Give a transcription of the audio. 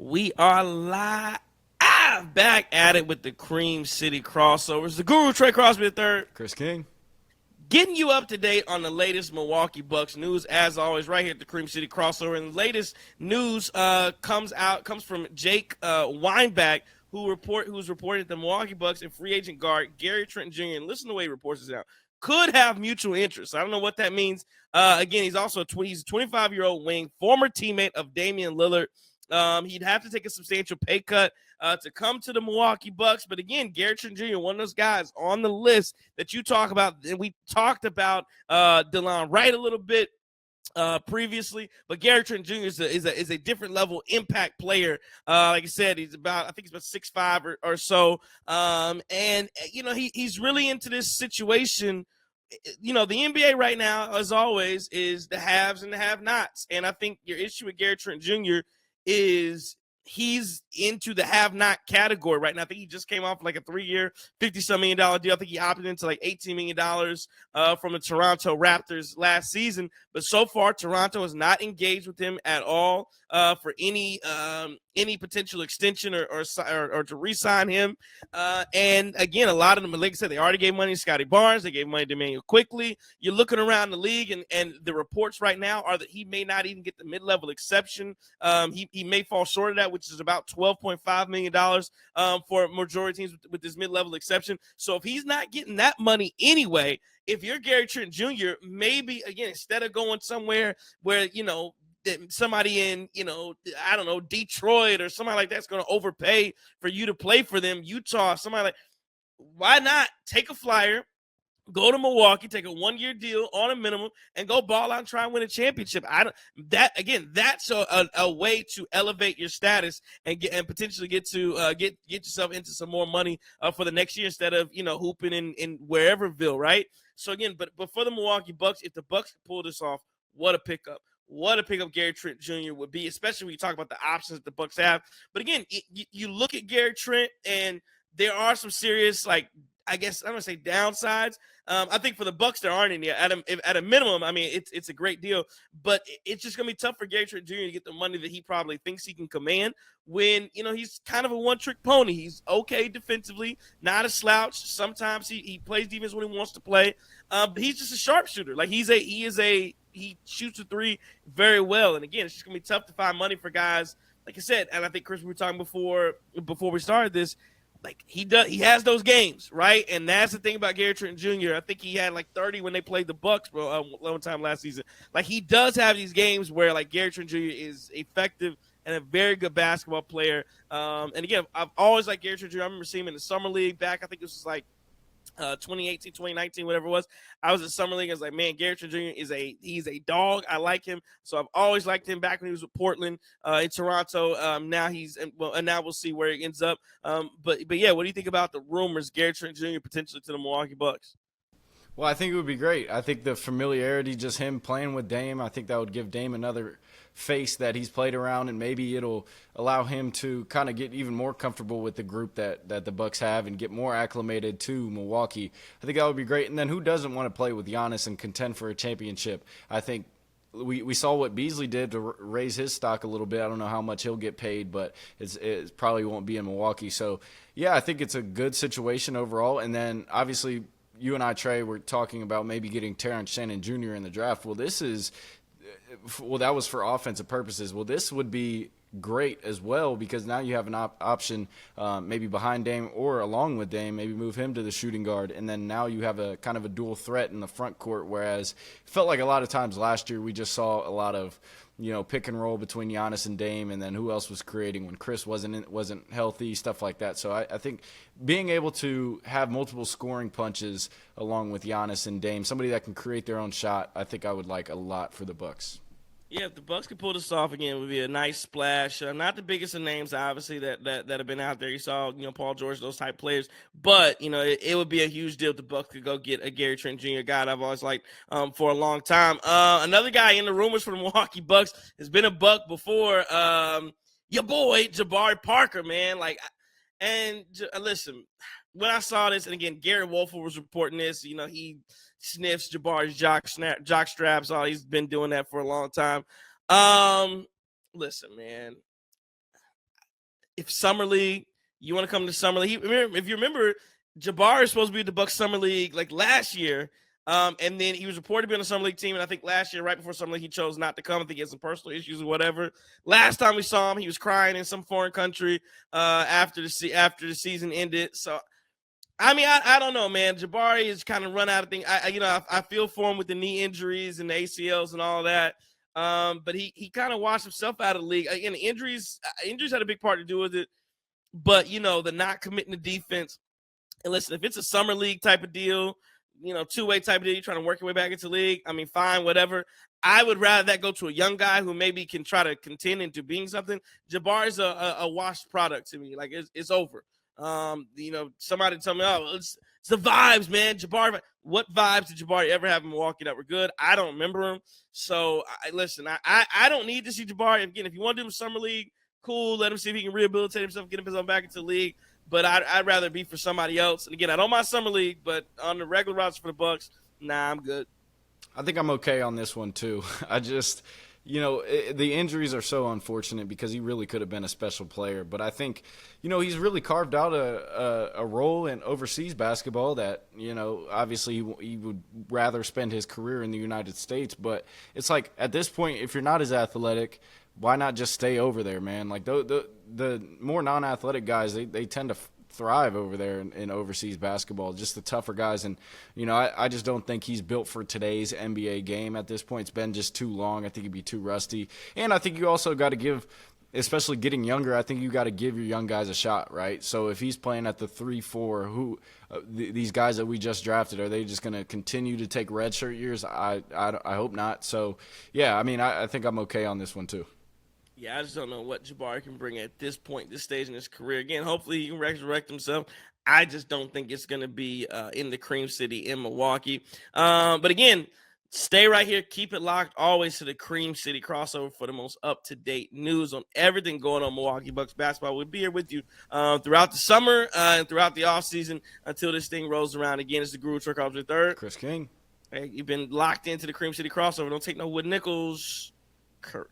We are live back at it with the Cream City crossovers. The Guru Trey Crosby III, Chris King. getting you up to date on the latest Milwaukee Bucks news, as always, right here at the Cream City crossover. And the latest news comes from Jake Weinbach, who's reported the Milwaukee Bucks and free agent guard Gary Trent Jr. And listen to the way he reports this out. Could have mutual interest. I don't know what that means. Again, he's also he's a 25-year-old wing, former teammate of Damian Lillard. He'd have to take a substantial pay cut to come to the Milwaukee Bucks. But again, Gary Trent Jr., one of those guys on the list that you talk about. And we talked about DeLon Wright a little bit previously, but Gary Trent Jr. is a different level impact player. Like I said, he's about 6'5" or so. And you know, he's really into this situation. You know, the NBA right now, as always, is the haves and the have-nots. And I think your issue with Gary Trent Jr. is he's into the have-not category right now. I think he just came off like a 3-year, $50-some million deal. I think he opted into like $18 million from the Toronto Raptors last season. But so far, Toronto has not engaged with him at all for any potential extension or to re-sign him. And again, a lot of them, like I said, they already gave money to Scotty Barnes. They gave money to Emmanuel Quickly. You're looking around the league, and the reports right now are that he may not even get the mid-level exception. He may fall short of that, which is about $12.5 million for majority teams with this mid-level exception. So if he's not getting that money anyway, if you're Gary Trent Jr., maybe, again, instead of going somewhere where, you know, somebody in, you know, I don't know, Detroit or somebody like that's going to overpay for you to play for them, Utah, somebody like, why not take a flyer, go to Milwaukee, take a 1-year deal on a minimum, and go ball out and try and win a championship? That's a way to elevate your status and potentially get yourself into some more money for the next year instead of, you know, hooping in whereverville, right? So again, but for the Milwaukee Bucks, if the Bucks can pull this off, what a pickup. What a pickup Gary Trent Jr. would be, especially when you talk about the options that the Bucks have. But again, you look at Gary Trent, and there are some serious, like, I guess I'm gonna say downsides. I think for the Bucks there aren't any. At a minimum, I mean it's a great deal, but it's just gonna be tough for Gary Trent Jr. to get the money that he probably thinks he can command when, you know, he's kind of a one-trick pony. He's okay defensively, not a slouch. Sometimes he plays defense when he wants to play, but he's just a sharpshooter. Like he shoots a three very well, and again, it's just gonna be tough to find money for guys like I said. And I think Chris, we were talking before we started this. Like he has those games, right? And that's the thing about Gary Trent Jr. I think he had like 30 when they played the Bucks one time last season. Like he does have these games where like Gary Trent Jr. is effective and a very good basketball player. And again, I've always liked Gary Trent Jr. I remember seeing him in the summer league back. I think it was like 2018, 2019, whatever it was. I was in summer league. I was like, man, Gary Trent Jr. he's a dog. I like him. So I've always liked him back when he was with Portland, in Toronto. Now now we'll see where he ends up. But yeah, what do you think about the rumors Gary Trent Jr. potentially to the Milwaukee Bucks? Well, I think it would be great. I think the familiarity, just him playing with Dame, I think that would give Dame another face that he's played around, and maybe it'll allow him to kind of get even more comfortable with the group that the Bucks have and get more acclimated to Milwaukee. I think that would be great. And then who doesn't want to play with Giannis and contend for a championship? I think we saw what Beasley did to raise his stock a little bit. I don't know how much he'll get paid, but it probably won't be in Milwaukee. So, yeah, I think it's a good situation overall. And then, obviously, you and I, Trey, were talking about maybe getting Terrence Shannon Jr. in the draft. Well, that was for offensive purposes. Well, this would be great as well because now you have an option maybe behind Dame or along with Dame, maybe move him to the shooting guard, and then now you have a kind of a dual threat in the front court, whereas it felt like a lot of times last year we just saw a lot of, you know, pick and roll between Giannis and Dame, and then who else was creating when Chris wasn't healthy, stuff like that. So I think being able to have multiple scoring punches along with Giannis and Dame, somebody that can create their own shot, I think I would like a lot for the Bucks. Yeah, if the Bucks could pull this off again, it would be a nice splash. Not the biggest of names, obviously, that have been out there. You saw, you know, Paul George, those type players. But, you know, it would be a huge deal if the Bucks could go get a Gary Trent Jr. guy that I've always liked for a long time. Another guy in the rumors for the Milwaukee Bucks has been a Buck before. Your boy, Jabari Parker, man. Listen, when I saw this, and again, Gary Wolford was reporting this, you know, he sniffs Jabari's jock straps. Oh, he's been doing that for a long time. Listen, man, if Summer League, you want to come to Summer League. If you remember, Jabari is supposed to be with the Bucks Summer League like last year. And then he was reported to be on the Summer League team. And I think last year, right before Summer League, he chose not to come. I think he had some personal issues or whatever. Last time we saw him, he was crying in some foreign country after the season ended. So, I mean, I don't know, man. Jabari has kind of run out of things. I feel for him with the knee injuries and the ACLs and all that. But he kind of washed himself out of the league. Again, injuries had a big part to do with it. But, the not committing to defense. And listen, if it's a summer league type of deal, two-way type of deal, you're trying to work your way back into the league, I mean, fine, whatever. I would rather that go to a young guy who maybe can try to contend into being something. Jabari's a washed product to me. Like, it's over. Somebody tell me, it's the vibes, man. Jabari, what vibes did Jabari ever have in Milwaukee that were good? I don't remember him. So, I don't need to see Jabari. Again, if you want to do him summer league, cool. Let him see if he can rehabilitate himself, get himself back into the league. But I'd rather be for somebody else. And again, I don't mind summer league, but on the regular roster for the Bucks, nah, I'm good. I think I'm okay on this one too. I just, the injuries are so unfortunate because he really could have been a special player. But I think, he's really carved out a role in overseas basketball that, obviously he would rather spend his career in the United States. But it's like at this point, if you're not as athletic, why not just stay over there, man? Like the more non-athletic guys, they tend to thrive over there in overseas basketball, just the tougher guys. And, I just don't think he's built for today's NBA game at this point. It's been just too long. I think he'd be too rusty. And I think you also got to give, especially getting younger, I think you got to give your young guys a shot, right? So if he's playing at the 3-4, these guys that we just drafted, are they just going to continue to take redshirt years? I hope not. So, yeah, I mean, I think I'm okay on this one too. Yeah, I just don't know what Jabari can bring at this point, this stage in his career. Again, hopefully he can resurrect himself. I just don't think it's going to be in the Cream City in Milwaukee. But again, stay right here. Keep it locked always to the Cream City crossover for the most up-to-date news on everything going on Milwaukee Bucks basketball. We'll be here with you throughout the summer and throughout the offseason until this thing rolls around. Again, it's the Guru Truck Officer III. Chris King. Hey, you've been locked into the Cream City crossover. Don't take no wood nickels. Kurt.